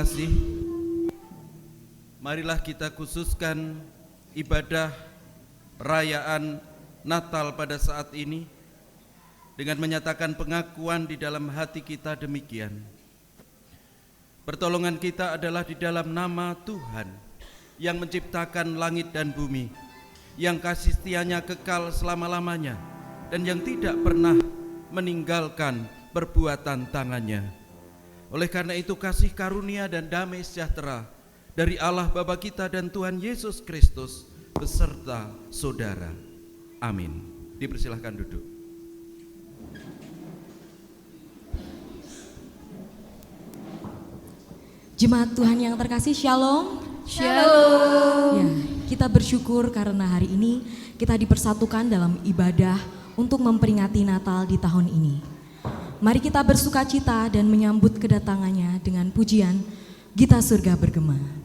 terkasih, marilah kita khususkan ibadah perayaan Natal pada saat ini dengan menyatakan pengakuan di dalam hati kita demikian. Pertolongan kita adalah di dalam nama Tuhan yang menciptakan langit dan bumi, yang kasih setianya kekal selama-lamanya dan yang tidak pernah meninggalkan perbuatan tangannya. Oleh karena itu kasih karunia dan damai sejahtera dari Allah Bapa kita dan Tuhan Yesus Kristus beserta saudara. Amin. Dipersilahkan duduk. Jemaat Tuhan yang terkasih, Shalom. Shalom. Ya, kita bersyukur karena hari ini kita dipersatukan dalam ibadah untuk memperingati Natal di tahun ini. Mari kita bersukacita dan menyambut kedatangannya dengan pujian Gita Surga Bergema.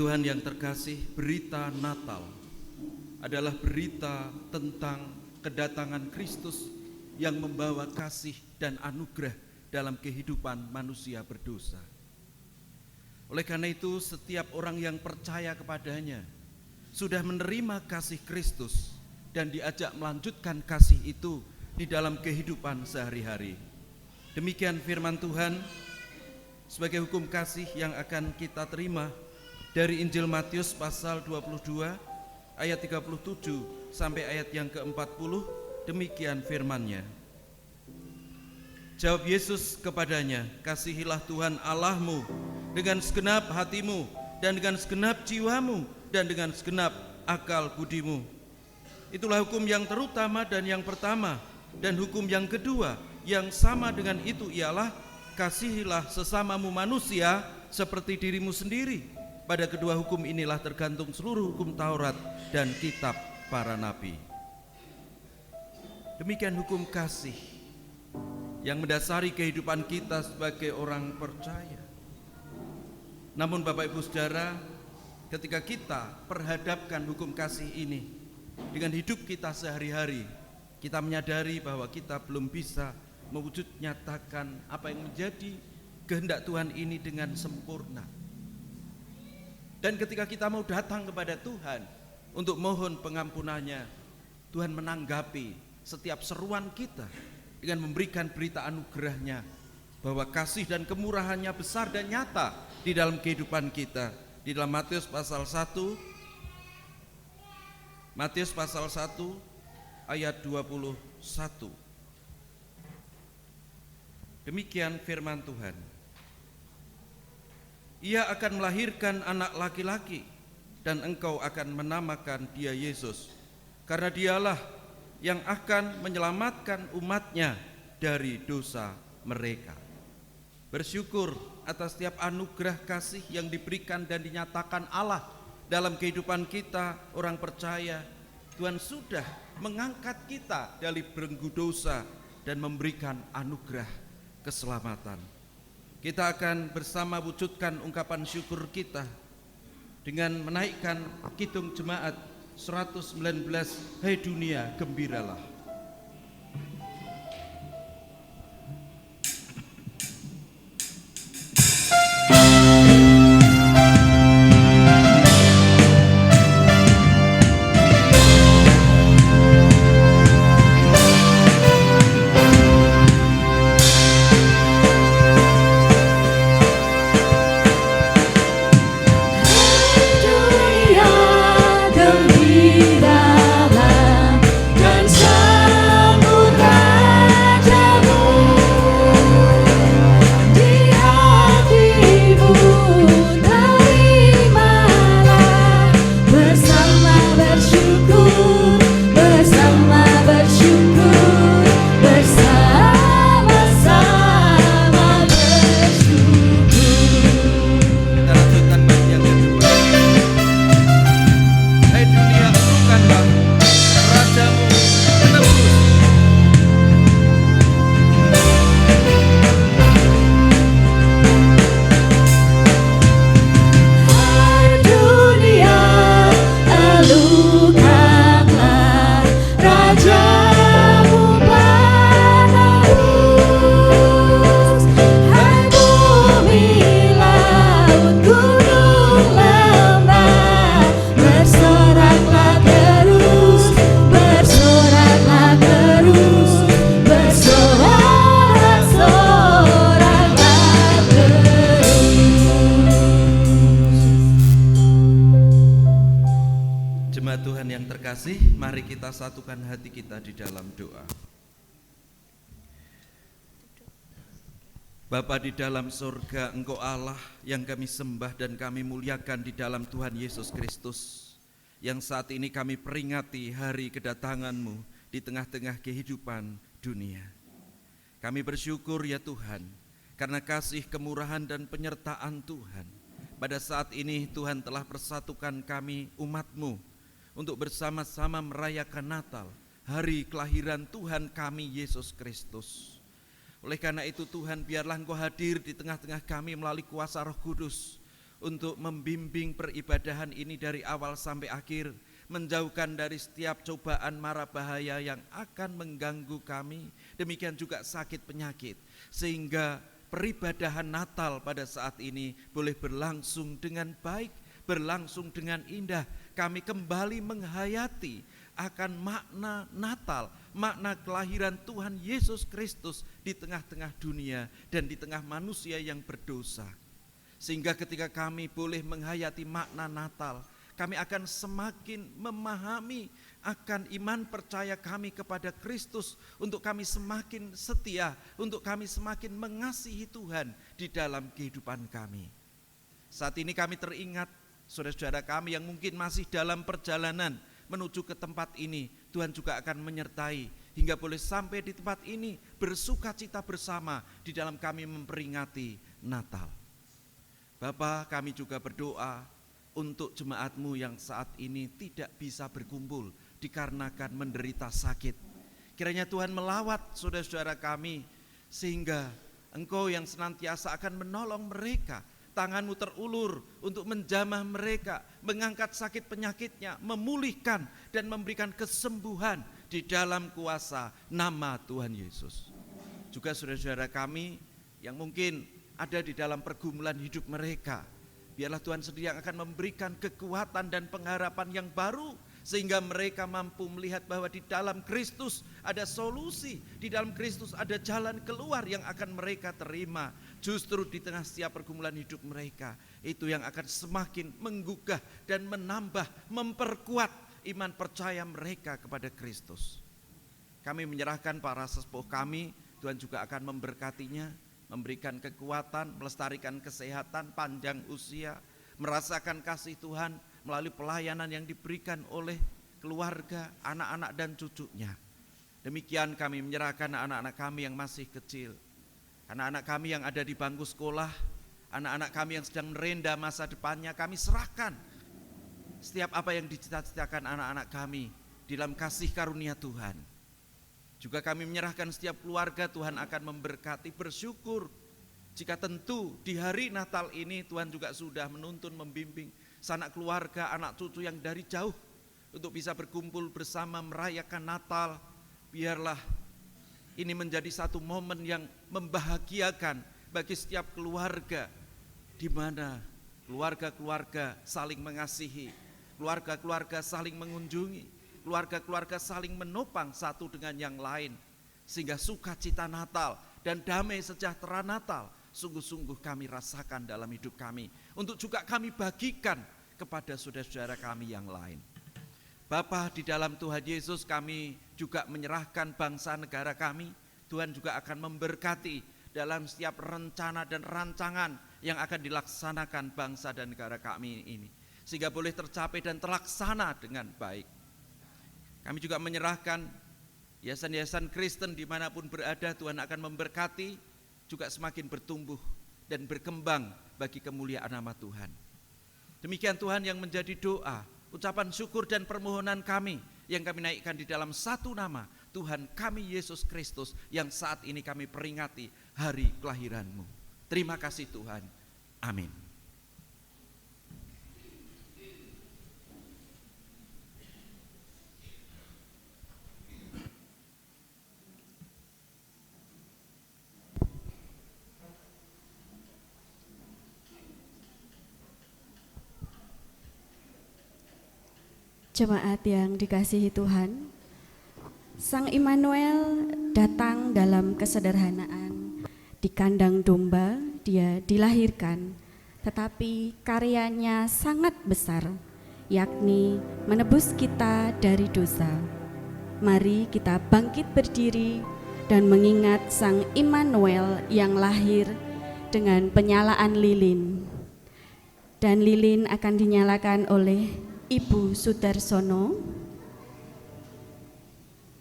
Tuhan yang terkasih, berita Natal adalah berita tentang kedatangan Kristus yang membawa kasih dan anugerah dalam kehidupan manusia berdosa. Oleh karena itu, setiap orang yang percaya kepadanya sudah menerima kasih Kristus dan diajak melanjutkan kasih itu di dalam kehidupan sehari-hari. Demikian firman Tuhan sebagai hukum kasih yang akan kita terima dari Injil Matius pasal 22 ayat 37 sampai ayat yang ke-40. Demikian firman-Nya. Jawab Yesus kepadanya, kasihilah Tuhan Allahmu dengan segenap hatimu dan dengan segenap jiwamu dan dengan segenap akal budimu. Itulah hukum yang terutama dan yang pertama. Dan hukum yang kedua yang sama dengan itu ialah kasihilah sesamamu manusia seperti dirimu sendiri. Pada kedua hukum inilah tergantung seluruh hukum Taurat dan kitab para nabi. Demikian hukum kasih yang mendasari kehidupan kita sebagai orang percaya. Namun Bapak Ibu Saudara, ketika kita perhadapkan hukum kasih ini dengan hidup kita sehari-hari, kita menyadari bahwa kita belum bisa mewujud nyatakan apa yang menjadi kehendak Tuhan ini dengan sempurna. Dan ketika kita mau datang kepada Tuhan untuk mohon pengampunannya, Tuhan menanggapi setiap seruan kita dengan memberikan berita anugerahnya bahwa kasih dan kemurahannya besar dan nyata di dalam kehidupan kita, di dalam Matius pasal 1 ayat 21. Demikian firman Tuhan. Ia akan melahirkan anak laki-laki dan engkau akan menamakan dia Yesus, karena dialah yang akan menyelamatkan umatnya dari dosa mereka. Bersyukur atas setiap anugerah kasih yang diberikan dan dinyatakan Allah dalam kehidupan kita orang percaya. Tuhan sudah mengangkat kita dari belenggu dosa dan memberikan anugerah keselamatan. Kita akan bersama wujudkan ungkapan syukur kita dengan menaikkan Kidung Jemaat 119, Hai dunia gembiralah. Mari kita satukan hati kita di dalam doa. Bapa di dalam surga, Engkau Allah yang kami sembah dan kami muliakan di dalam Tuhan Yesus Kristus, yang saat ini kami peringati hari kedatangan-Mu di tengah-tengah kehidupan dunia. Kami bersyukur ya Tuhan, karena kasih, kemurahan dan penyertaan Tuhan. Pada saat ini Tuhan telah persatukan kami umat-Mu untuk bersama-sama merayakan Natal, hari kelahiran Tuhan kami Yesus Kristus. Oleh karena itu Tuhan, biarlah Engkau hadir di tengah-tengah kami melalui kuasa Roh Kudus untuk membimbing peribadahan ini dari awal sampai akhir, menjauhkan dari setiap cobaan mara bahaya yang akan mengganggu kami, demikian juga sakit penyakit, sehingga peribadahan Natal pada saat ini boleh berlangsung dengan baik, berlangsung dengan indah. Kami kembali menghayati akan makna Natal, makna kelahiran Tuhan Yesus Kristus di tengah-tengah dunia dan di tengah manusia yang berdosa. Sehingga ketika kami boleh menghayati makna Natal, kami akan semakin memahami akan iman percaya kami kepada Kristus, untuk kami semakin setia, untuk kami semakin mengasihi Tuhan di dalam kehidupan kami. Saat ini kami teringat saudara-saudara kami yang mungkin masih dalam perjalanan menuju ke tempat ini. Tuhan juga akan menyertai hingga boleh sampai di tempat ini bersuka cita bersama di dalam kami memperingati Natal. Bapa, kami juga berdoa untuk jemaat-Mu yang saat ini tidak bisa berkumpul dikarenakan menderita sakit. Kiranya Tuhan melawat saudara-saudara kami, sehingga Engkau yang senantiasa akan menolong mereka. Tangan-Mu terulur untuk menjamah mereka, mengangkat sakit penyakitnya, memulihkan dan memberikan kesembuhan di dalam kuasa nama Tuhan Yesus. Juga saudara-saudara kami yang mungkin ada di dalam pergumulan hidup mereka, biarlah Tuhan sendiri yang akan memberikan kekuatan dan pengharapan yang baru sehingga mereka mampu melihat bahwa di dalam Kristus ada solusi, di dalam Kristus ada jalan keluar yang akan mereka terima. Justru di tengah setiap pergumulan hidup mereka, itu yang akan semakin menggugah dan menambah, memperkuat iman percaya mereka kepada Kristus. Kami menyerahkan para sesepuh kami, Tuhan juga akan memberkatinya, memberikan kekuatan, melestarikan kesehatan, panjang usia, merasakan kasih Tuhan melalui pelayanan yang diberikan oleh keluarga, anak-anak dan cucunya. Demikian kami menyerahkan anak-anak kami yang masih kecil, anak-anak kami yang ada di bangku sekolah, anak-anak kami yang sedang merenda masa depannya. Kami serahkan setiap apa yang dicita-citakan anak-anak kami di dalam kasih karunia Tuhan. Juga kami menyerahkan setiap keluarga, Tuhan akan memberkati, bersyukur jika tentu di hari Natal ini Tuhan juga sudah menuntun, membimbing sanak keluarga, anak cucu yang dari jauh untuk bisa berkumpul bersama merayakan Natal. Biarlah ini menjadi satu momen yang membahagiakan bagi setiap keluarga, di mana keluarga-keluarga saling mengasihi, keluarga-keluarga saling mengunjungi, keluarga-keluarga saling menopang satu dengan yang lain, sehingga sukacita Natal dan damai sejahtera Natal sungguh-sungguh kami rasakan dalam hidup kami, untuk juga kami bagikan kepada saudara-saudara kami yang lain. Bapa, di dalam Tuhan Yesus kami juga menyerahkan bangsa negara kami. Tuhan juga akan memberkati dalam setiap rencana dan rancangan yang akan dilaksanakan bangsa dan negara kami ini, sehingga boleh tercapai dan terlaksana dengan baik. Kami juga menyerahkan yayasan-yayasan Kristen dimanapun berada. Tuhan akan memberkati, juga semakin bertumbuh dan berkembang bagi kemuliaan nama Tuhan. Demikian Tuhan yang menjadi doa, ucapan syukur dan permohonan kami yang kami naikkan di dalam satu nama, Tuhan kami Yesus Kristus, yang saat ini kami peringati hari kelahiran-Mu. Terima kasih Tuhan. Amin. Jemaat yang dikasihi Tuhan, Sang Immanuel datang dalam kesederhanaan. Di kandang domba dia dilahirkan, tetapi karyanya sangat besar, yakni menebus kita dari dosa. Mari kita bangkit berdiri dan mengingat Sang Immanuel yang lahir dengan penyalaan lilin. Dan lilin akan dinyalakan oleh Ibu Sudarsono,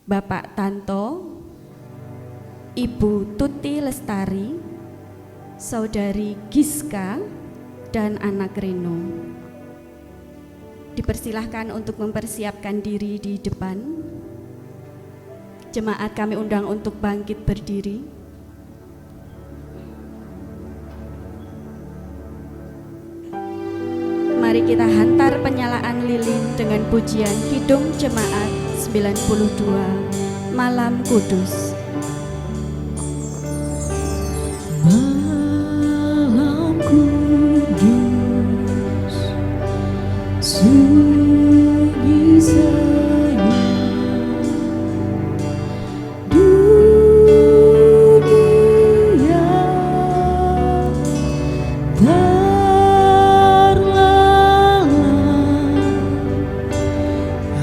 Bapak Tanto, Ibu Tuti Lestari, Saudari Giska, dan anak Reno. Dipersilahkan untuk mempersiapkan diri di depan. Jemaat kami undang untuk bangkit berdiri. Mari kita hantar penyalaan lilin dengan pujian Kidung Jemaat 92, Malam Kudus. Malam kudus, sunyi senyum, dunia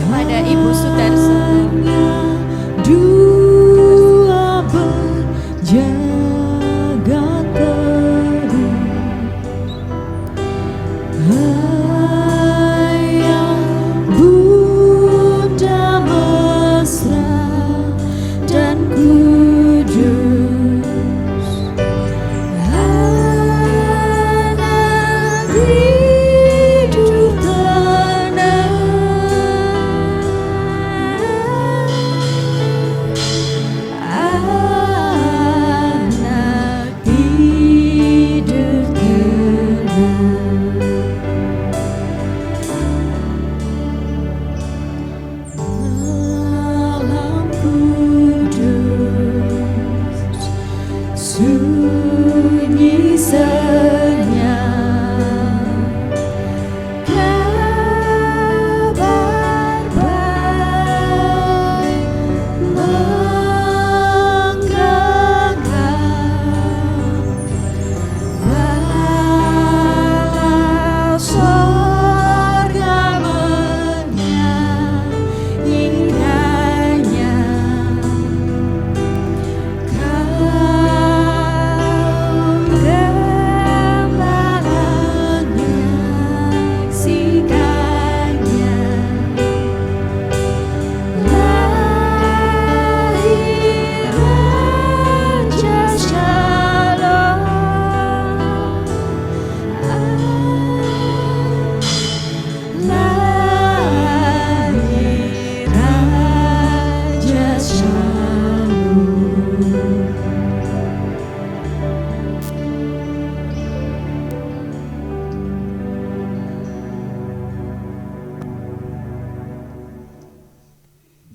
Kepada Ibu Sudarsono, dua berjaga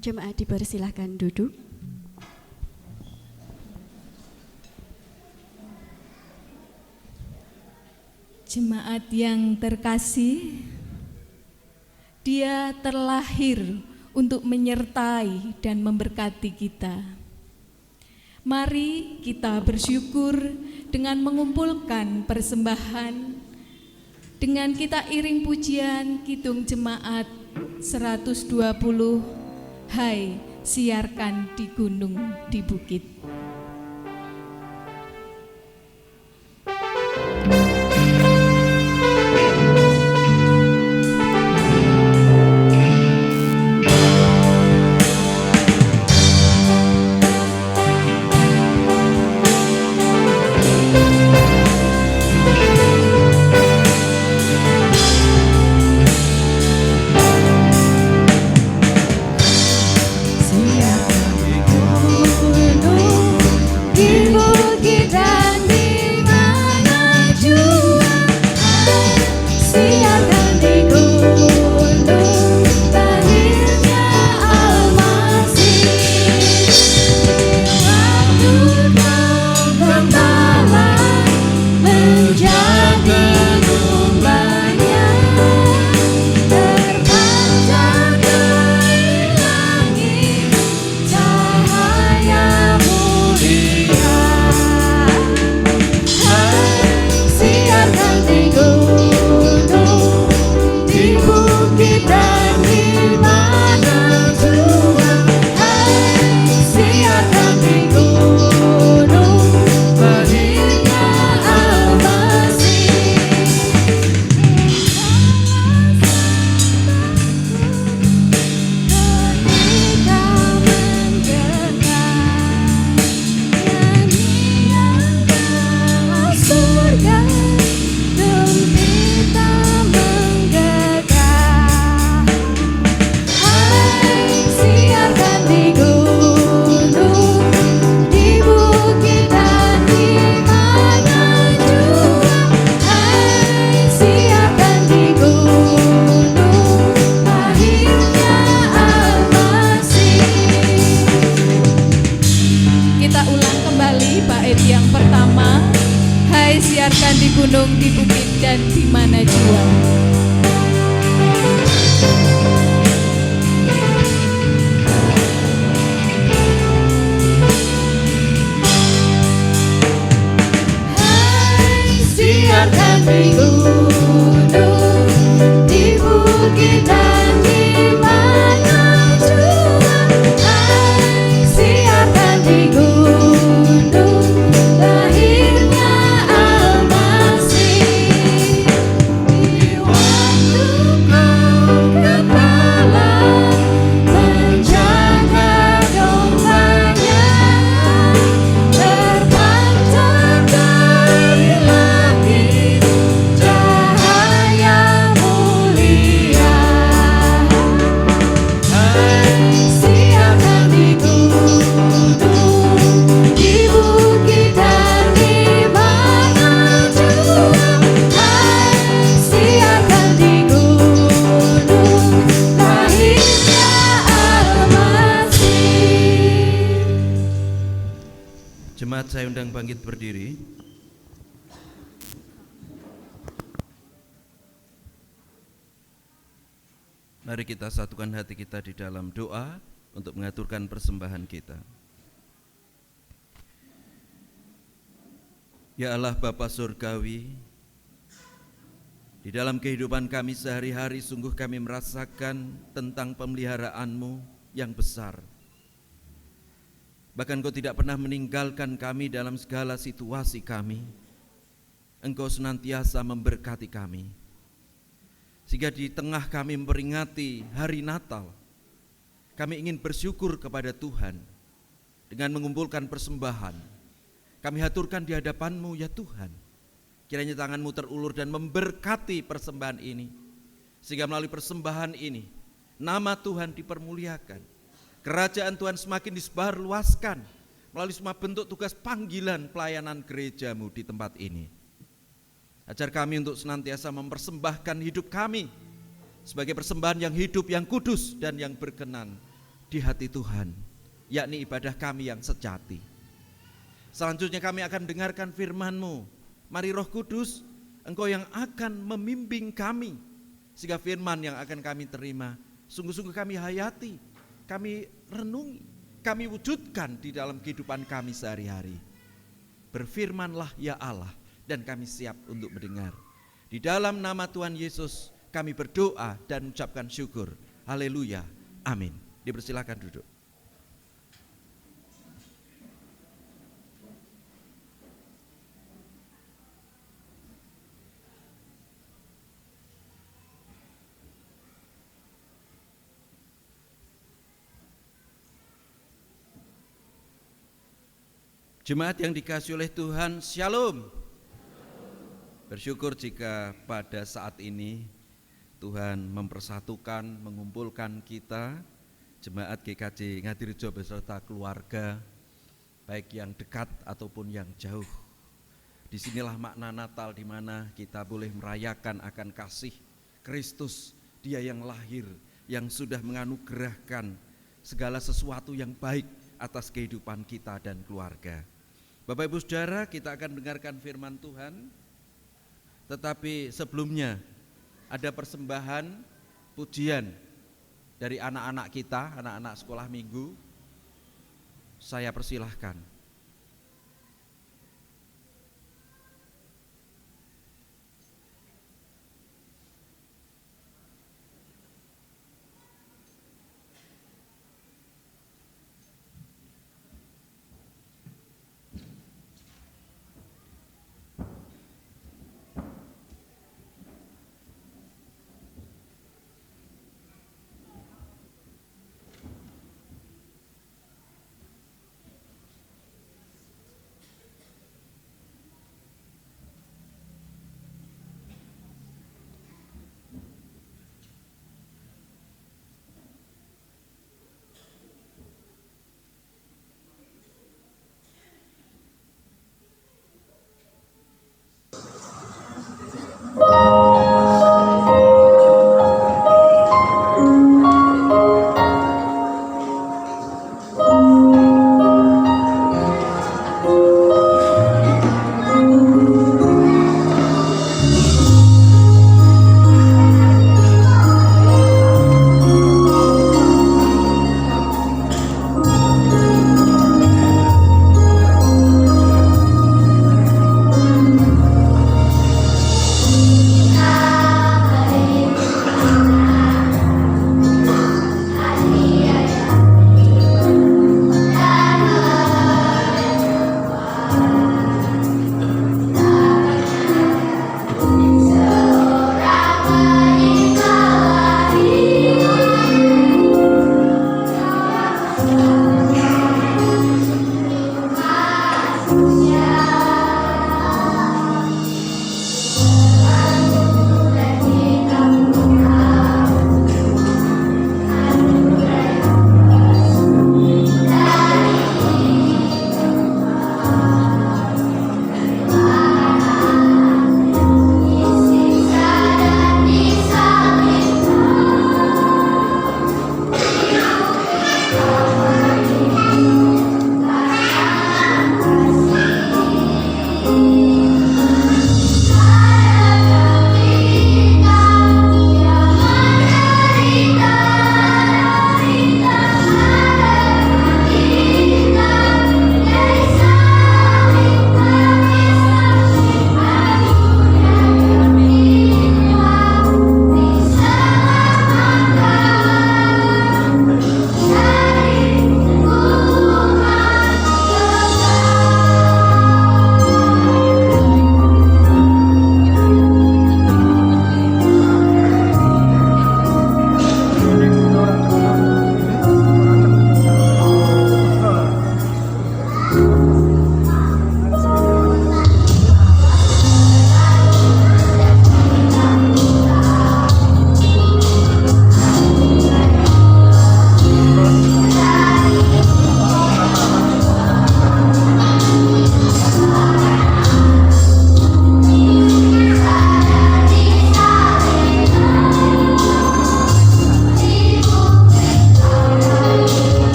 Jemaat dipersilahkan duduk. Jemaat yang terkasih, Dia terlahir untuk menyertai dan memberkati kita. Mari kita bersyukur dengan mengumpulkan persembahan, dengan kita iring pujian Kidung Jemaat 120, Hai siarkan di gunung di bukit. Siarkan di gunung, di bukit, dan di mana jua. Hai siarkan di gunung, di bukit, dan di mana jua. Hai siarkan di gunung, lahirnya saya undang bangkit berdiri. Mari kita satukan hati kita di dalam doa untuk mengaturkan persembahan kita. Ya Allah Bapa Surgawi, di dalam kehidupan kami sehari-hari sungguh kami merasakan tentang pemeliharaan-Mu yang besar. Bahkan Engkau tidak pernah meninggalkan kami dalam segala situasi kami. Engkau senantiasa memberkati kami. Sehingga di tengah kami memperingati hari Natal, kami ingin bersyukur kepada Tuhan dengan mengumpulkan persembahan. Kami haturkan di hadapan-Mu ya Tuhan. Kiranya tangan-Mu terulur dan memberkati persembahan ini. Sehingga melalui persembahan ini, nama Tuhan dipermuliakan. Kerajaan Tuhan semakin disebarluaskan melalui semua bentuk tugas panggilan pelayanan gereja-Mu di tempat ini. Ajar kami untuk senantiasa mempersembahkan hidup kami sebagai persembahan yang hidup, yang kudus, dan yang berkenan di hati Tuhan, yakni ibadah kami yang sejati. Selanjutnya kami akan dengarkan firman-Mu. Mari Roh Kudus, Engkau yang akan membimbing kami, sehingga firman yang akan kami terima sungguh-sungguh kami hayati, kami renungi, kami wujudkan di dalam kehidupan kami sehari-hari. Berfirmanlah ya Allah, dan kami siap untuk mendengar. Di dalam nama Tuhan Yesus kami berdoa dan ucapkan syukur. Haleluya, amin. Dipersilakan duduk. Jemaat yang dikasihi oleh Tuhan, Shalom. Bersyukur jika pada saat ini Tuhan mempersatukan, mengumpulkan kita, jemaat GKJ Ngadirejo beserta keluarga, baik yang dekat ataupun yang jauh. Disinilah makna Natal, di mana kita boleh merayakan akan kasih Kristus, Dia yang lahir, yang sudah menganugerahkan segala sesuatu yang baik atas kehidupan kita dan keluarga. Bapak Ibu Saudara, kita akan dengarkan firman Tuhan. Tetapi sebelumnya ada persembahan pujian dari anak-anak kita, anak-anak sekolah minggu. Saya persilahkan.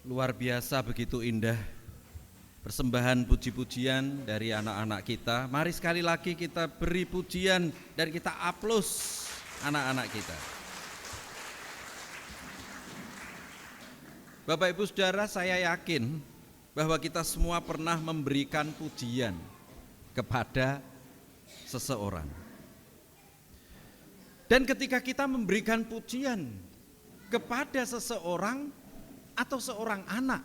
Luar biasa, begitu indah persembahan puji-pujian dari anak-anak kita. Mari sekali lagi kita beri pujian dan kita aplaus anak-anak kita. Bapak Ibu Saudara, saya yakin bahwa kita semua pernah memberikan pujian kepada seseorang. Dan ketika kita memberikan pujian kepada seseorang atau seorang anak,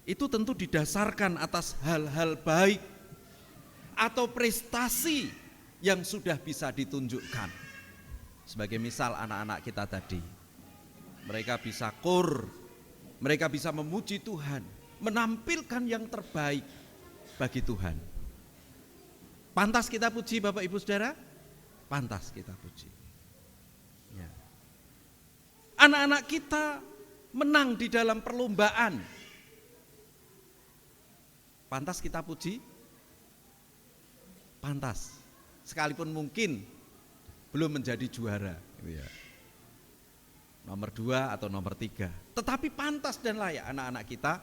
itu tentu didasarkan atas hal-hal baik atau prestasi yang sudah bisa ditunjukkan. Sebagai misal anak-anak kita tadi, mereka bisa mereka bisa memuji Tuhan, menampilkan yang terbaik bagi Tuhan. Pantas kita puji Bapak Ibu Saudara? Pantas kita puji. Ya. Anak-anak kita menang di dalam perlombaan. Pantas kita puji? Pantas. Sekalipun mungkin belum menjadi juara. Ya. Nomor 2 atau nomor 3. Tetapi pantas dan layak anak-anak kita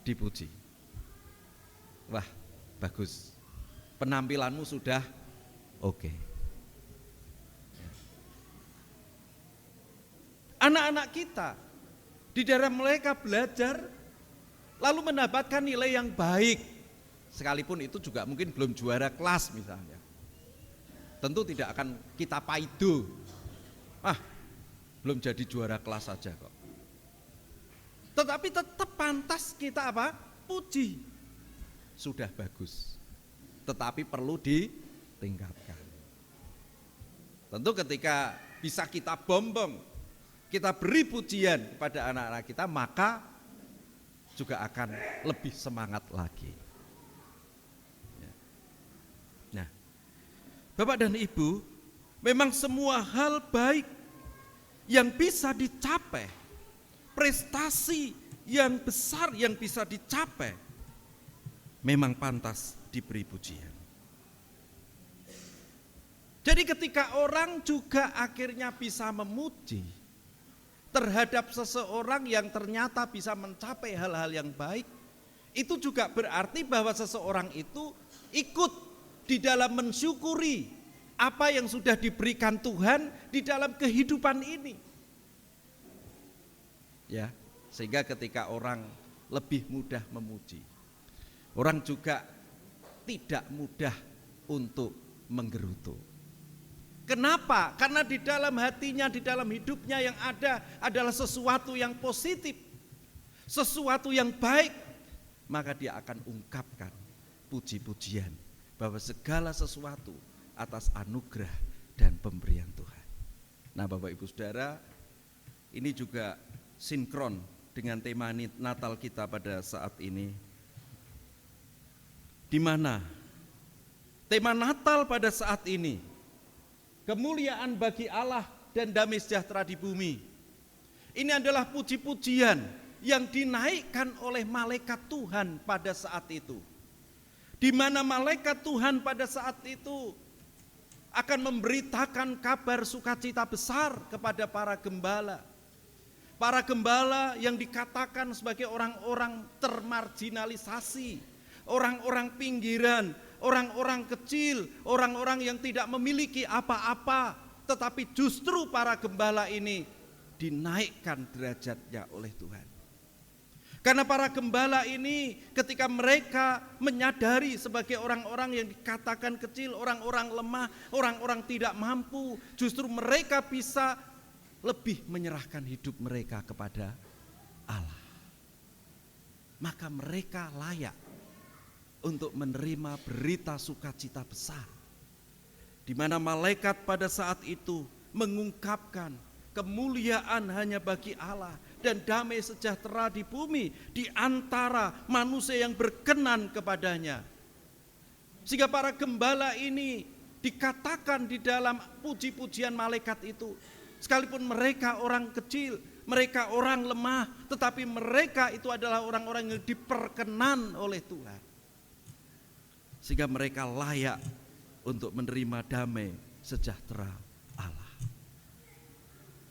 dipuji. Wah, bagus. Penampilanmu sudah oke. Anak-anak kita di dalam mereka belajar lalu mendapatkan nilai yang baik, sekalipun itu juga mungkin belum juara kelas misalnya, tentu tidak akan kita paido, belum jadi juara kelas saja kok. Tetapi tetap pantas kita puji, sudah bagus, tetapi perlu ditingkatkan. Tentu ketika bisa kita bombong, kita beri pujian kepada anak-anak kita, maka juga akan lebih semangat lagi. Nah, Bapak dan Ibu, memang semua hal baik yang bisa dicapai, prestasi yang besar yang bisa dicapai, memang pantas diberi pujian. Jadi ketika orang juga akhirnya bisa memuji terhadap seseorang yang ternyata bisa mencapai hal-hal yang baik, itu juga berarti bahwa seseorang itu ikut di dalam mensyukuri apa yang sudah diberikan Tuhan di dalam kehidupan ini. Ya, sehingga ketika orang lebih mudah memuji, orang juga tidak mudah untuk menggerutu. Kenapa? Karena di dalam hatinya, di dalam hidupnya yang ada adalah sesuatu yang positif, sesuatu yang baik, maka dia akan ungkapkan puji-pujian bahwa segala sesuatu atas anugerah dan pemberian Tuhan. Nah, Bapak Ibu Saudara, ini juga sinkron dengan tema Natal kita pada saat ini, di mana tema Natal pada saat ini kemuliaan bagi Allah dan damai sejahtera di bumi. Ini adalah puji-pujian yang dinaikkan oleh malaikat Tuhan pada saat itu. Di mana malaikat Tuhan pada saat itu akan memberitakan kabar sukacita besar kepada para gembala. Para gembala yang dikatakan sebagai orang-orang termarginalisasi, orang-orang pinggiran, orang-orang kecil, orang-orang yang tidak memiliki apa-apa, tetapi justru para gembala ini dinaikkan derajatnya oleh Tuhan. Karena para gembala ini ketika mereka menyadari sebagai orang-orang yang dikatakan kecil, orang-orang lemah, orang-orang tidak mampu, justru mereka bisa lebih menyerahkan hidup mereka kepada Allah. Maka mereka layak untuk menerima berita sukacita besar, di mana malaikat pada saat itu mengungkapkan kemuliaan hanya bagi Allah dan damai sejahtera di bumi di antara manusia yang berkenan kepadanya. Sehingga para gembala ini dikatakan di dalam puji-pujian malaikat itu, sekalipun mereka orang kecil, mereka orang lemah, tetapi mereka itu adalah orang-orang yang diperkenan oleh Tuhan. Sehingga mereka layak untuk menerima damai sejahtera Allah.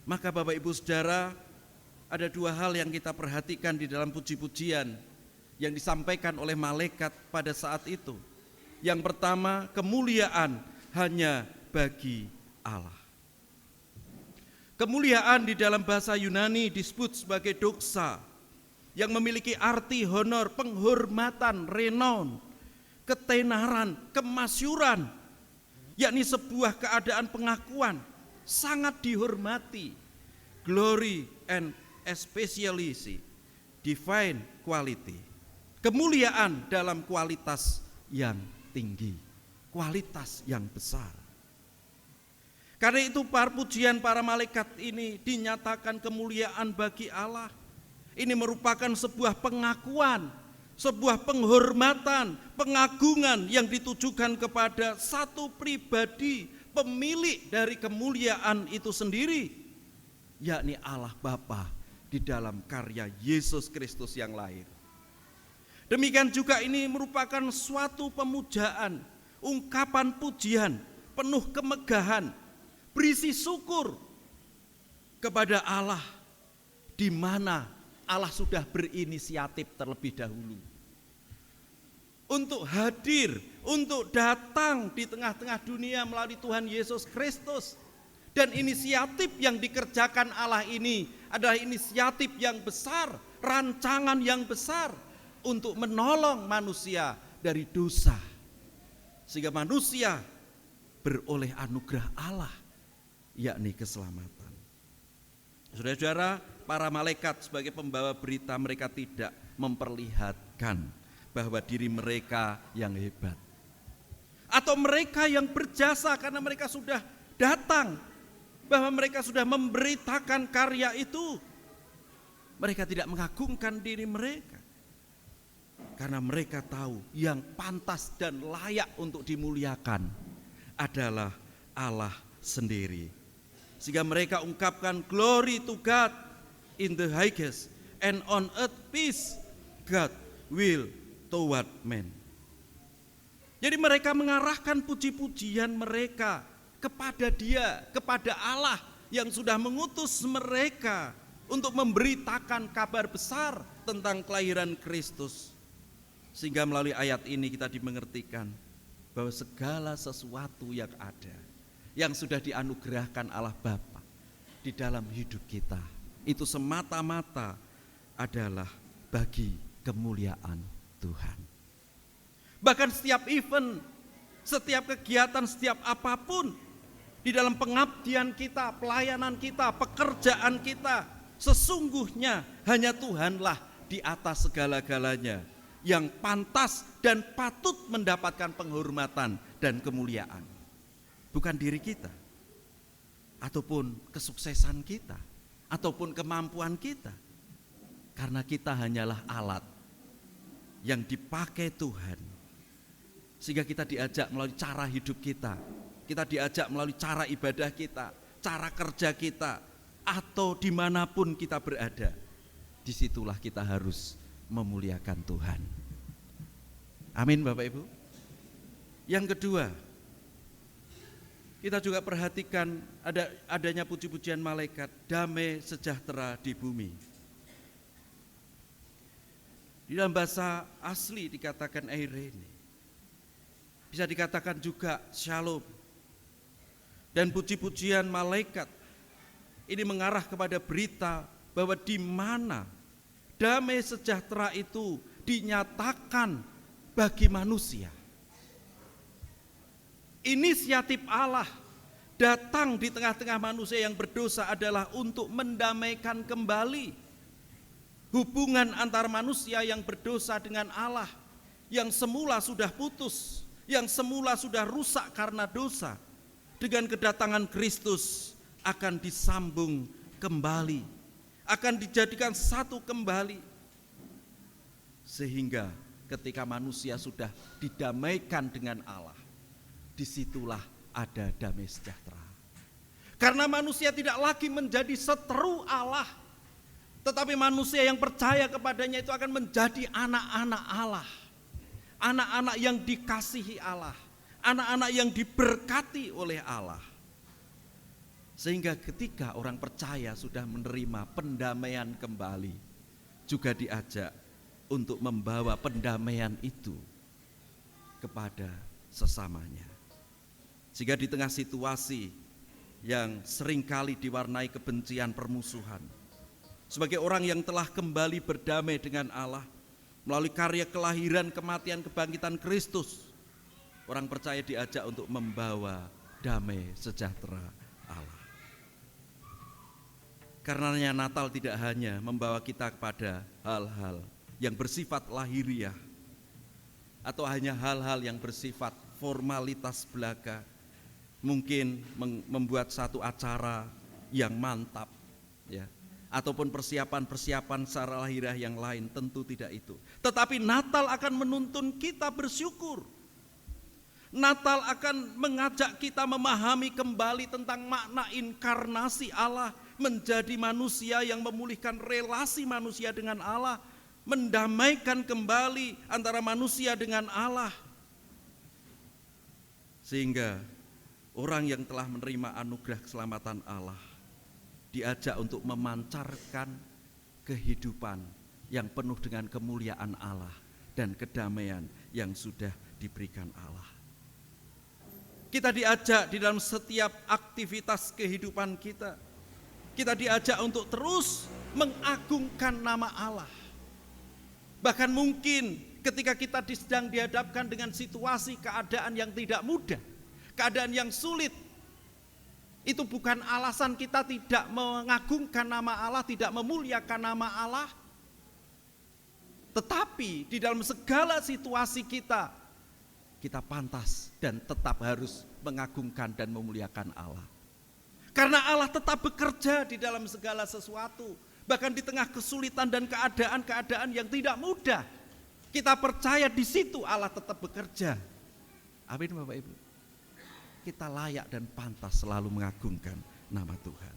Maka Bapak Ibu Saudara, ada dua hal yang kita perhatikan di dalam puji-pujian yang disampaikan oleh malaikat pada saat itu. Yang pertama, kemuliaan hanya bagi Allah. Kemuliaan di dalam bahasa Yunani disebut sebagai doxa, yang memiliki arti honor, penghormatan, renown, ketenaran, kemasyuran, yakni sebuah keadaan pengakuan, sangat dihormati, glory and especially divine quality, kemuliaan dalam kualitas yang tinggi, kualitas yang besar. Karena itu pujian para malaikat ini dinyatakan kemuliaan bagi Allah. Ini merupakan sebuah pengakuan, sebuah penghormatan, pengagungan yang ditujukan kepada satu pribadi, pemilik dari kemuliaan itu sendiri, yakni Allah Bapa di dalam karya Yesus Kristus yang lahir. Demikian juga ini merupakan suatu pemujaan, ungkapan pujian, penuh kemegahan, berisi syukur kepada Allah, di mana Allah sudah berinisiatif terlebih dahulu untuk hadir, untuk datang di tengah-tengah dunia melalui Tuhan Yesus Kristus. Dan inisiatif yang dikerjakan Allah ini adalah inisiatif yang besar, rancangan yang besar untuk menolong manusia dari dosa, sehingga manusia beroleh anugerah Allah, yakni keselamatan. Saudara-saudara, para malaikat sebagai pembawa berita, mereka tidak memperlihatkan bahwa diri mereka yang hebat, atau mereka yang berjasa karena mereka sudah datang, bahwa mereka sudah memberitakan karya itu. Mereka tidak mengagungkan diri mereka, karena mereka tahu yang pantas dan layak untuk dimuliakan adalah Allah sendiri. Sehingga mereka ungkapkan glory to God in the highest, and on earth peace, God will toward men. Jadi mereka mengarahkan puji-pujian mereka kepada Dia, kepada Allah yang sudah mengutus mereka untuk memberitakan kabar besar tentang kelahiran Kristus. Sehingga melalui ayat ini kita dimengertikan bahwa segala sesuatu yang ada, yang sudah dianugerahkan Allah Bapa di dalam hidup kita, itu semata-mata adalah bagi kemuliaan Tuhan. Bahkan setiap event, setiap kegiatan, setiap apapun di dalam pengabdian kita, pelayanan kita, pekerjaan kita, sesungguhnya hanya Tuhanlah di atas segala-galanya yang pantas dan patut mendapatkan penghormatan dan kemuliaan. Bukan diri kita, ataupun kesuksesan kita, ataupun kemampuan kita. Karena kita hanyalah alat yang dipakai Tuhan, sehingga kita diajak melalui cara hidup kita, kita diajak melalui cara ibadah kita, cara kerja kita, atau dimanapun kita berada. Disitulah kita harus memuliakan Tuhan. Amin Bapak Ibu. Yang kedua, kita juga perhatikan adanya puji-pujian malaikat, damai sejahtera di bumi. Di dalam bahasa asli dikatakan eirene. Bisa dikatakan juga shalom. Dan puji-pujian malaikat ini mengarah kepada berita bahwa di mana damai sejahtera itu dinyatakan bagi manusia. Inisiatif Allah datang di tengah-tengah manusia yang berdosa adalah untuk mendamaikan kembali hubungan antara manusia yang berdosa dengan Allah, yang semula sudah putus, yang semula sudah rusak karena dosa. Dengan kedatangan Kristus akan disambung kembali, akan dijadikan satu kembali, sehingga ketika manusia sudah didamaikan dengan Allah, disitulah ada damai sejahtera. Karena manusia tidak lagi menjadi seteru Allah, tetapi manusia yang percaya kepadanya itu akan menjadi anak-anak Allah, anak-anak yang dikasihi Allah, anak-anak yang diberkati oleh Allah. Sehingga ketika orang percaya sudah menerima pendamaian kembali, juga diajak untuk membawa pendamaian itu kepada sesamanya. Sehingga di tengah situasi yang seringkali diwarnai kebencian, permusuhan, sebagai orang yang telah kembali berdamai dengan Allah melalui karya kelahiran, kematian, kebangkitan Kristus, orang percaya diajak untuk membawa damai sejahtera Allah. Karenanya Natal tidak hanya membawa kita kepada hal-hal yang bersifat lahiriah atau hanya hal-hal yang bersifat formalitas belaka, mungkin membuat satu acara yang mantap, ya, ataupun persiapan-persiapan secara lahiriah yang lain, tentu tidak itu. Tetapi Natal akan menuntun kita bersyukur. Natal akan mengajak kita memahami kembali tentang makna inkarnasi Allah menjadi manusia yang memulihkan relasi manusia dengan Allah, mendamaikan kembali antara manusia dengan Allah. Sehingga orang yang telah menerima anugerah keselamatan Allah diajak untuk memancarkan kehidupan yang penuh dengan kemuliaan Allah dan kedamaian yang sudah diberikan Allah. Kita diajak di dalam setiap aktivitas kehidupan kita. Kita diajak untuk terus mengagungkan nama Allah. Bahkan mungkin ketika kita sedang dihadapkan dengan situasi keadaan yang tidak mudah, keadaan yang sulit, itu bukan alasan kita tidak mengagungkan nama Allah, tidak memuliakan nama Allah. Tetapi di dalam segala situasi kita pantas dan tetap harus mengagungkan dan memuliakan Allah. Karena Allah tetap bekerja di dalam segala sesuatu, bahkan di tengah kesulitan dan keadaan-keadaan yang tidak mudah. Kita percaya di situ Allah tetap bekerja. Amin Bapak Ibu. Kita layak dan pantas selalu mengagungkan nama Tuhan.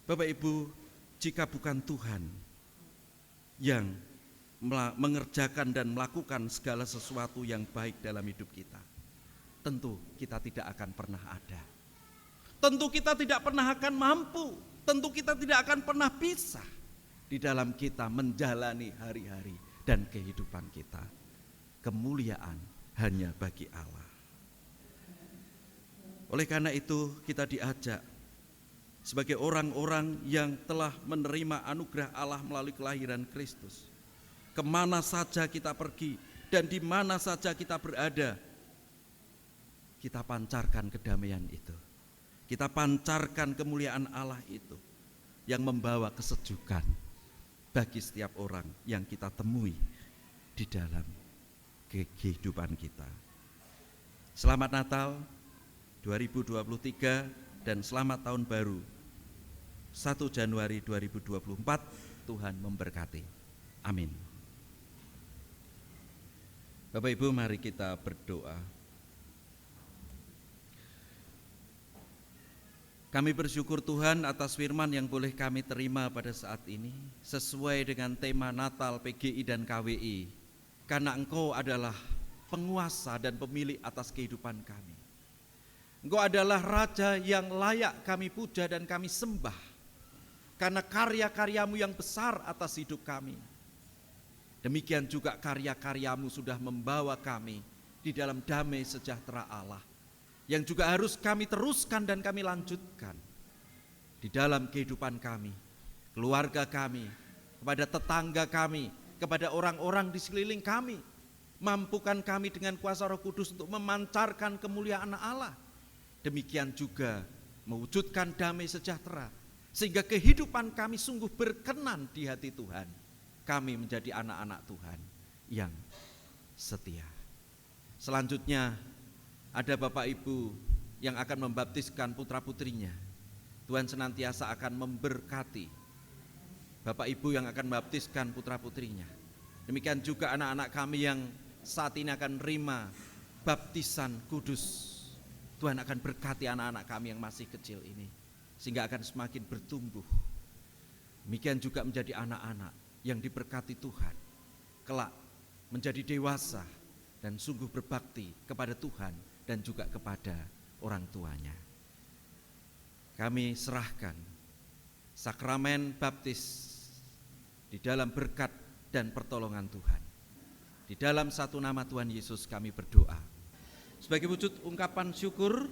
Bapak Ibu, jika bukan Tuhan yang mengerjakan dan melakukan segala sesuatu yang baik dalam hidup kita, tentu kita tidak akan pernah ada. Tentu kita tidak pernah akan mampu. Tentu kita tidak akan pernah bisa di dalam kita menjalani hari-hari dan kehidupan kita. Kemuliaan hanya bagi Allah. Oleh karena itu kita diajak sebagai orang-orang yang telah menerima anugerah Allah melalui kelahiran Kristus, kemana saja kita pergi dan di mana saja kita berada, kita pancarkan kedamaian itu. Kita pancarkan kemuliaan Allah itu yang membawa kesejukan bagi setiap orang yang kita temui di dalam kehidupan kita. Selamat Natal 2023 dan selamat tahun baru 1 Januari 2024. Tuhan memberkati. Amin. Bapak Ibu, mari kita berdoa. Kami bersyukur Tuhan atas firman yang boleh kami terima pada saat ini sesuai dengan tema Natal PGI dan KWI, karena Engkau adalah penguasa dan pemilik atas kehidupan kami. Engkau adalah Raja yang layak kami puja dan kami sembah, karena karya-karyamu yang besar atas hidup kami. Demikian juga karya-karyamu sudah membawa kami di dalam damai sejahtera Allah, yang juga harus kami teruskan dan kami lanjutkan di dalam kehidupan kami, keluarga kami, kepada tetangga kami, kepada orang-orang di sekeliling kami. Mampukan kami dengan kuasa Roh Kudus untuk memancarkan kemuliaan Allah. Demikian juga mewujudkan damai sejahtera, sehingga kehidupan kami sungguh berkenan di hati Tuhan. Kami menjadi anak-anak Tuhan yang setia. Selanjutnya ada Bapak Ibu yang akan membaptiskan putra-putrinya. Tuhan senantiasa akan memberkati Bapak Ibu yang akan membaptiskan putra-putrinya. Demikian juga anak-anak kami yang saat ini akan menerima baptisan kudus. Tuhan akan berkati anak-anak kami yang masih kecil ini, sehingga akan semakin bertumbuh. Demikian juga menjadi anak-anak yang diberkati Tuhan, kelak menjadi dewasa dan sungguh berbakti kepada Tuhan dan juga kepada orang tuanya. kami serahkan sakramen baptis di dalam berkat dan pertolongan Tuhan. Di dalam satu nama Tuhan Yesus kami berdoa. Sebagai wujud ungkapan syukur,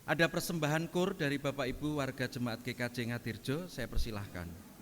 ada persembahan kur dari Bapak Ibu warga Jemaat GKJ Ngatirjo, saya persilahkan.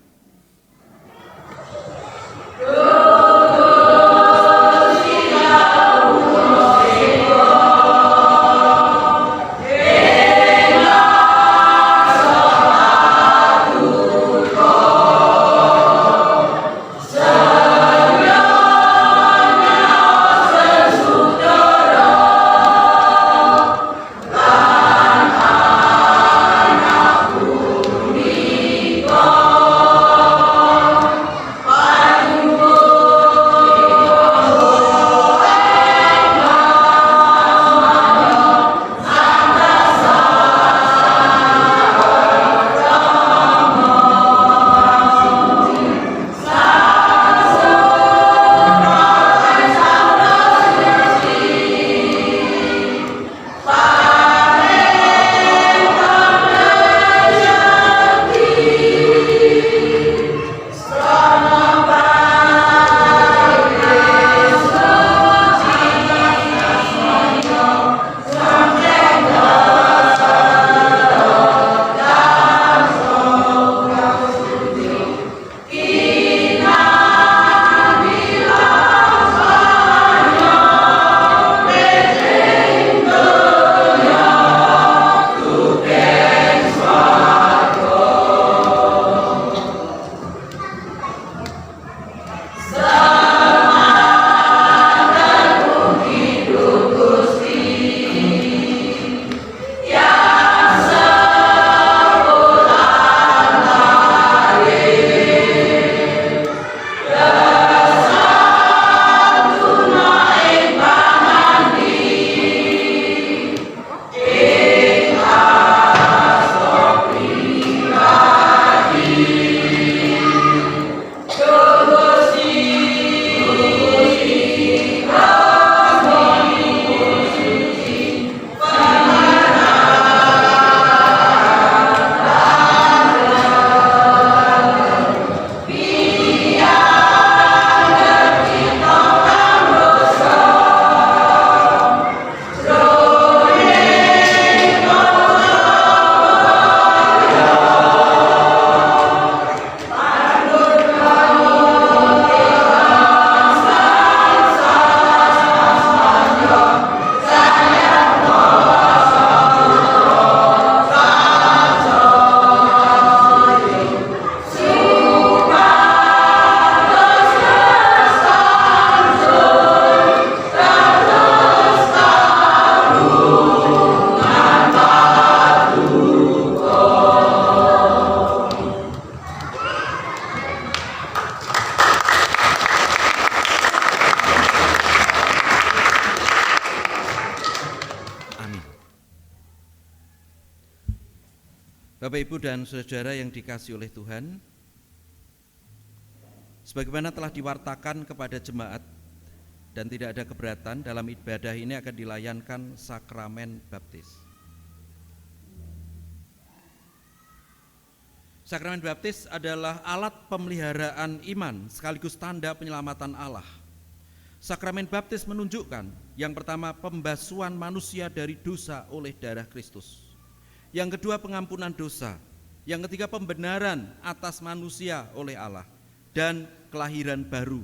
Bapak, Ibu, dan saudara yang dikasihi oleh Tuhan, sebagaimana telah diwartakan kepada jemaat dan tidak ada keberatan, dalam ibadah ini akan dilayankan sakramen baptis. Sakramen baptis adalah alat pemeliharaan iman sekaligus tanda penyelamatan Allah. Sakramen baptis menunjukkan yang pertama pembasuhan manusia dari dosa oleh darah Kristus. Yang kedua pengampunan dosa. Yang ketiga pembenaran atas manusia oleh Allah dan kelahiran baru.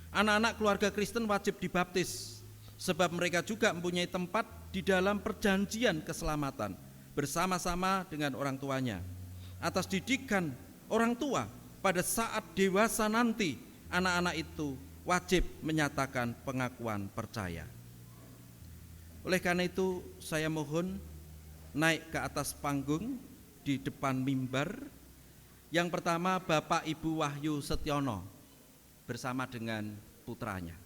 Anak-anak keluarga Kristen wajib dibaptis sebab mereka juga mempunyai tempat di dalam perjanjian keselamatan bersama-sama dengan orang tuanya. Atas didikan orang tua pada saat dewasa nanti, anak-anak itu wajib menyatakan pengakuan percaya. Oleh karena itu saya mohon naik ke atas panggung di depan mimbar. Yang pertama Bapak Ibu Wahyu Setiono bersama dengan putranya.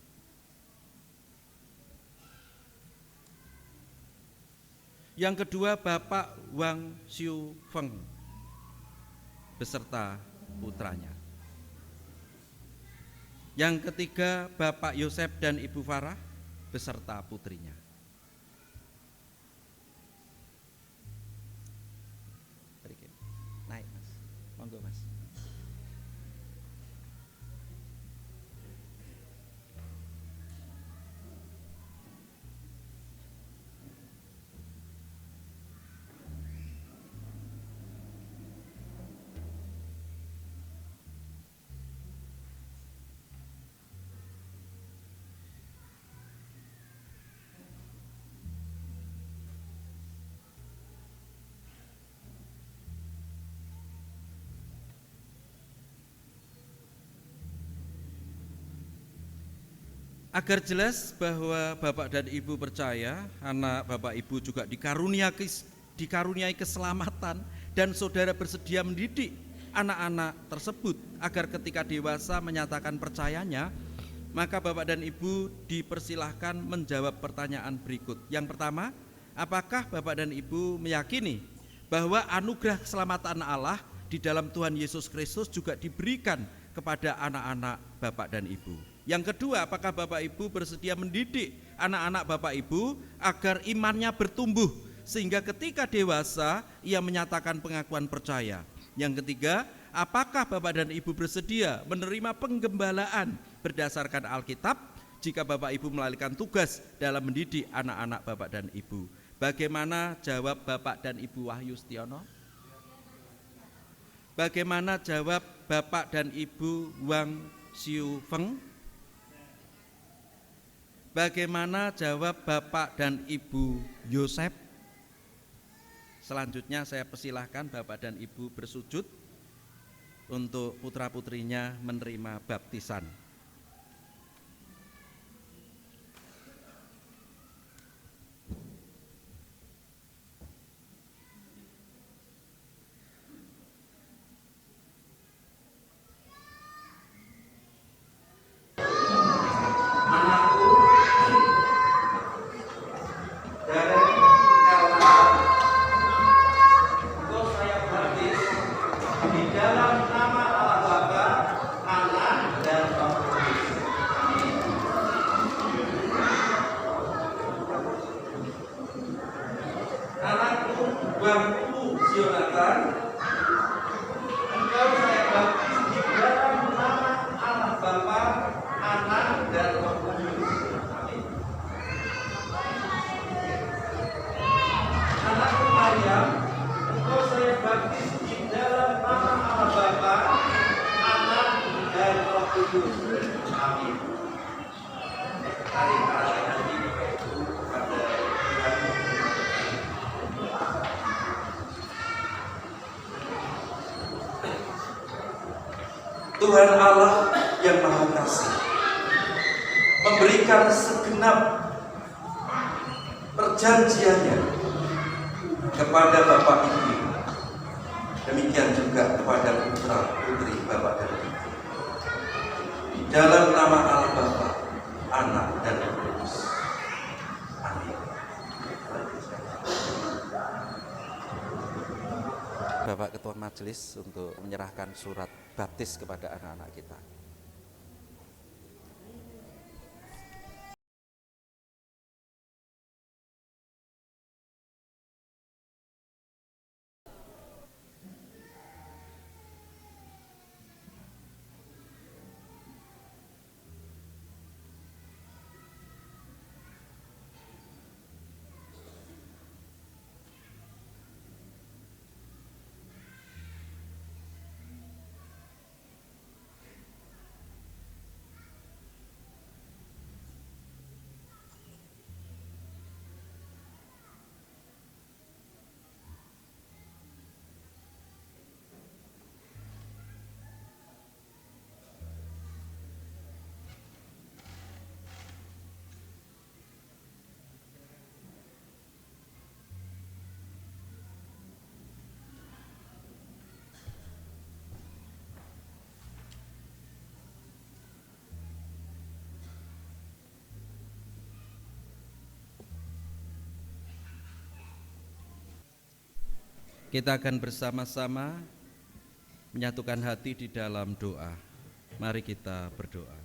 Yang kedua Bapak Wang Xiu Feng beserta putranya. Yang ketiga Bapak Yosef dan Ibu Farah beserta putrinya. Monggo Mas. Agar jelas bahwa Bapak dan Ibu percaya anak Bapak Ibu juga dikaruniai keselamatan, dan saudara bersedia mendidik anak-anak tersebut agar ketika dewasa menyatakan percayanya, maka Bapak dan Ibu dipersilahkan menjawab pertanyaan berikut. Yang pertama, apakah Bapak dan Ibu meyakini bahwa anugerah keselamatan Allah di dalam Tuhan Yesus Kristus juga diberikan kepada anak-anak Bapak dan Ibu? Yang kedua, apakah Bapak Ibu bersedia mendidik anak-anak Bapak Ibu agar imannya bertumbuh sehingga ketika dewasa ia menyatakan pengakuan percaya? Yang ketiga, apakah Bapak dan Ibu bersedia menerima penggembalaan berdasarkan Alkitab jika Bapak Ibu melalikan tugas dalam mendidik anak-anak Bapak dan Ibu? Bagaimana jawab Bapak dan Ibu Wahyu Setiono? Bagaimana jawab Bapak dan Ibu Wang Siu Feng? Bagaimana jawab Bapak dan Ibu Yosep? Selanjutnya saya persilahkan Bapak dan Ibu bersujud untuk putra-putrinya menerima baptisan. Tuhan Allah yang Maha Kasih memberikan segenap perjanjiannya kepada Bapak Ibu, demikian juga kepada putra putri Bapak dan Ibu, di dalam nama Allah Bapa, Anak dan Roh Kudus. Amin. Bapak Ketua Majelis untuk menyerahkan surat baptis kepada anak-anak kita. Kita akan bersama-sama menyatukan hati di dalam doa. Mari kita berdoa.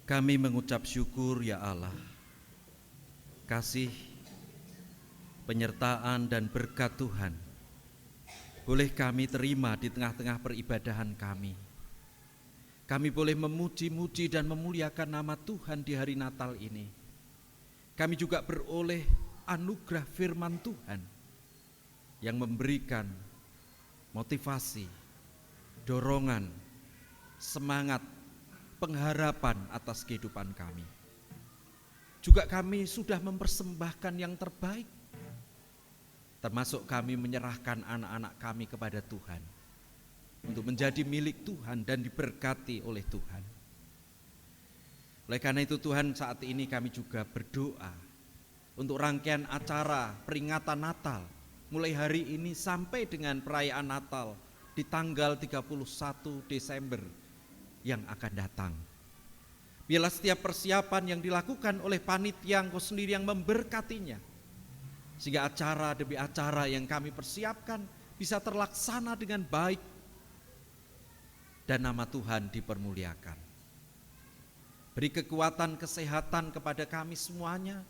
Kami mengucap syukur ya Allah, kasih penyertaan dan berkat Tuhan boleh kami terima di tengah-tengah peribadahan kami. Kami boleh memuji-muji dan memuliakan nama Tuhan di hari Natal ini. Kami juga beroleh anugerah firman Tuhan yang memberikan motivasi, dorongan, semangat, pengharapan atas kehidupan kami. Juga kami sudah mempersembahkan yang terbaik, termasuk kami menyerahkan anak-anak kami kepada Tuhan untuk menjadi milik Tuhan dan diberkati oleh Tuhan. Oleh karena itu Tuhan, saat ini kami juga berdoa untuk rangkaian acara peringatan Natal mulai hari ini sampai dengan perayaan Natal di tanggal 31 Desember yang akan datang. Biarlah setiap persiapan yang dilakukan oleh panitia Engkau sendiri yang memberkatinya, sehingga acara demi acara yang kami persiapkan bisa terlaksana dengan baik dan nama Tuhan dipermuliakan. Beri kekuatan kesehatan kepada kami semuanya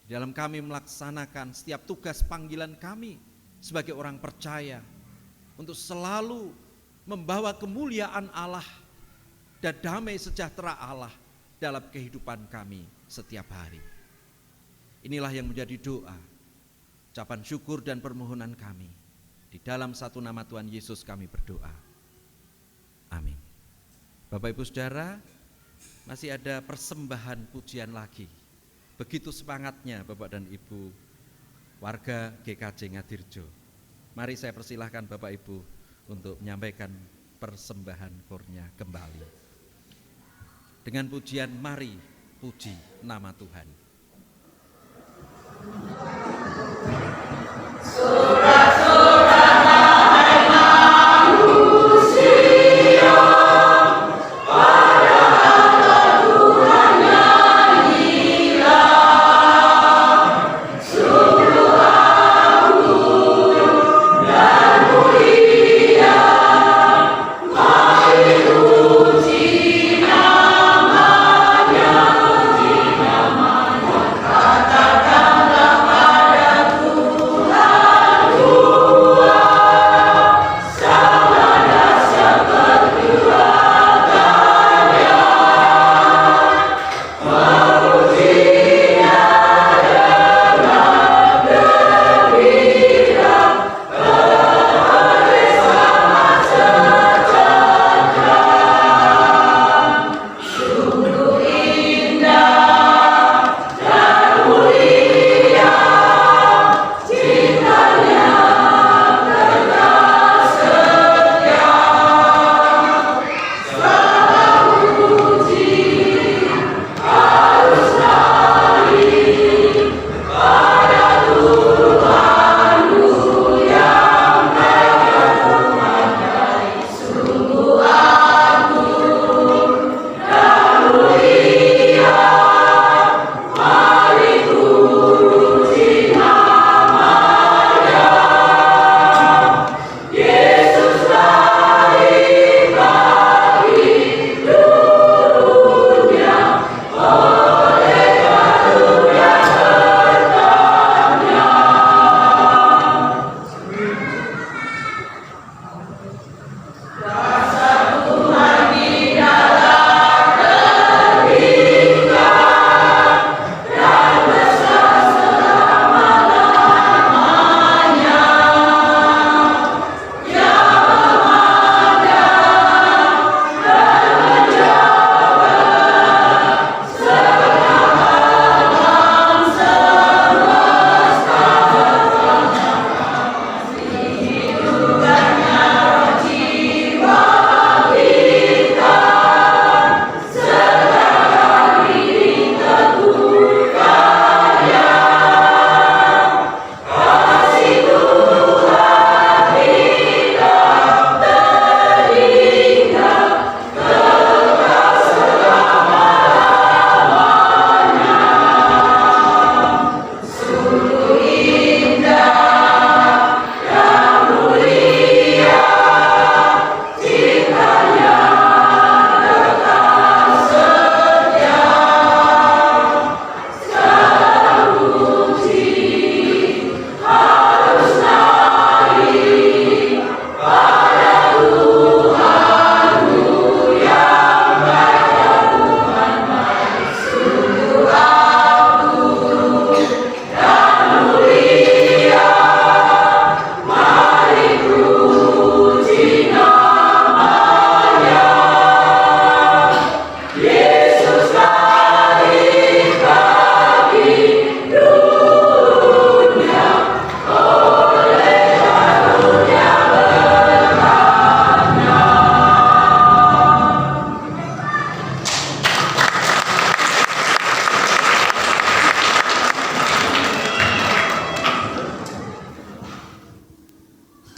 di dalam kami melaksanakan setiap tugas panggilan kami sebagai orang percaya untuk selalu membawa kemuliaan Allah dan damai sejahtera Allah dalam kehidupan kami setiap hari. Inilah yang menjadi doa, ucapan syukur dan permohonan kami. Di dalam satu nama Tuhan Yesus kami berdoa. Amin. Bapak Ibu Saudara, masih ada persembahan pujian lagi. Begitu semangatnya Bapak dan Ibu warga GKJ Ngadirjo. Mari saya persilahkan Bapak Ibu untuk menyampaikan persembahan kornya kembali. Dengan pujian mari puji nama Tuhan.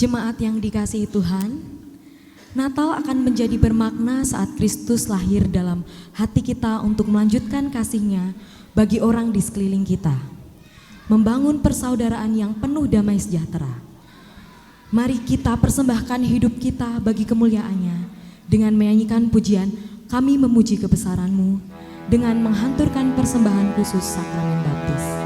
Jemaat yang dikasihi Tuhan, Natal akan menjadi bermakna saat Kristus lahir dalam hati kita untuk melanjutkan kasih-Nya bagi orang di sekeliling kita, membangun persaudaraan yang penuh damai sejahtera. Mari kita persembahkan hidup kita bagi kemuliaan-Nya dengan menyanyikan pujian "Kami Memuji Kebesaran-Mu" dengan menghanturkan persembahan khusus sakramen baptis.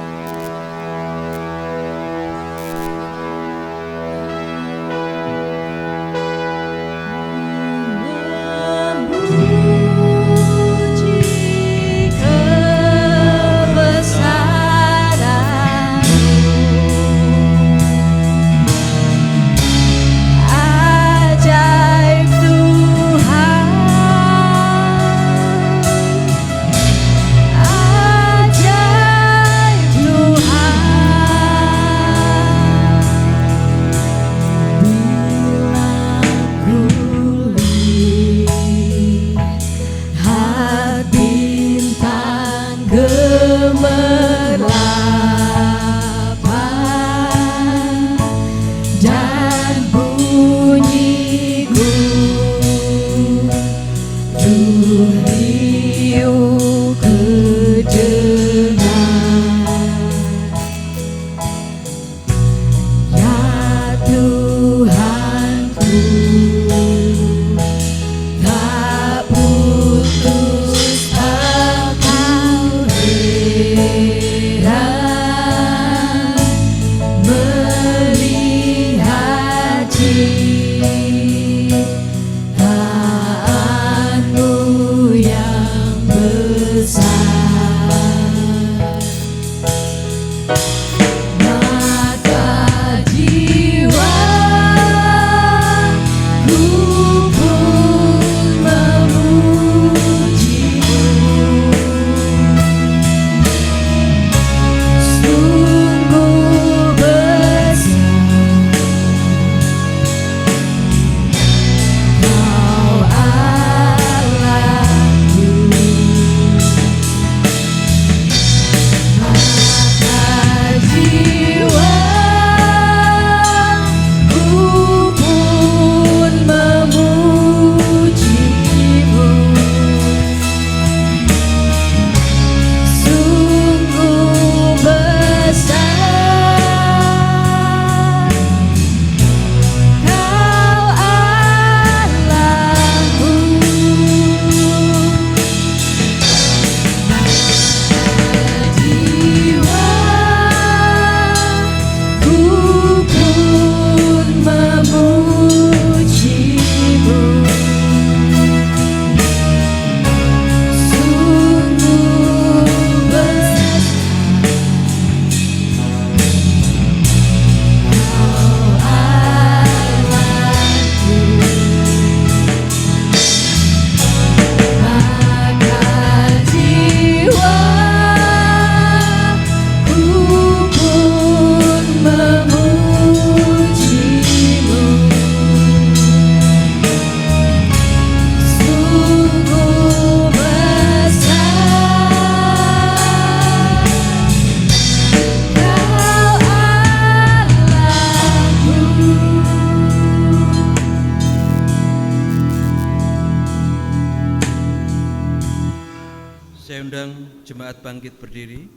Jemaat bangkit berdiri.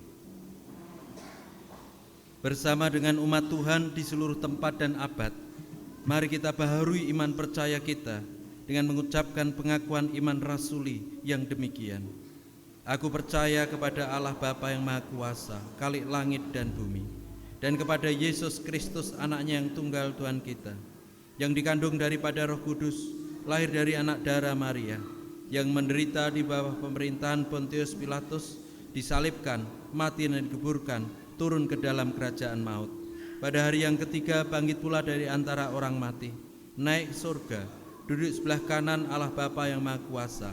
Bersama dengan umat Tuhan di seluruh tempat dan abad, mari kita baharui iman percaya kita dengan mengucapkan pengakuan iman rasuli yang demikian. Aku percaya kepada Allah Bapa yang Maha Kuasa, Khalik langit dan bumi, dan kepada Yesus Kristus, anaknya yang tunggal Tuhan kita, yang dikandung daripada Roh Kudus, lahir dari anak darah Maria, yang menderita di bawah pemerintahan Pontius Pilatus, disalibkan, mati dan dikuburkan, turun ke dalam kerajaan maut. Pada hari yang ketiga bangkit pula dari antara orang mati, naik ke surga, duduk sebelah kanan Allah Bapa yang Maha Kuasa,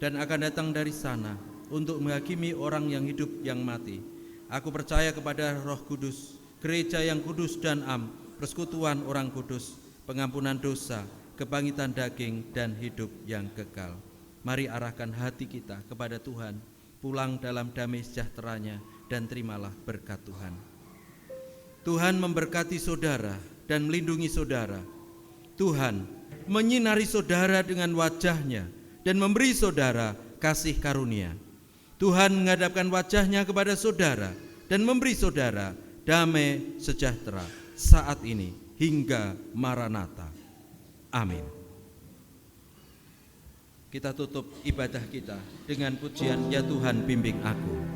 dan akan datang dari sana untuk menghakimi orang yang hidup yang mati. Aku percaya kepada Roh Kudus, gereja yang kudus dan am, persekutuan orang kudus, pengampunan dosa, kebangkitan daging, dan hidup yang kekal. Mari arahkan hati kita kepada Tuhan, pulang dalam damai sejahtera-Nya, dan terimalah berkat Tuhan. Tuhan memberkati saudara dan melindungi saudara. Tuhan menyinari saudara dengan wajah-Nya dan memberi saudara kasih karunia. Tuhan menghadapkan wajah-Nya kepada saudara dan memberi saudara damai sejahtera saat ini hingga Maranatha. Amin. Kita tutup ibadah kita dengan pujian Ya Tuhan bimbing aku.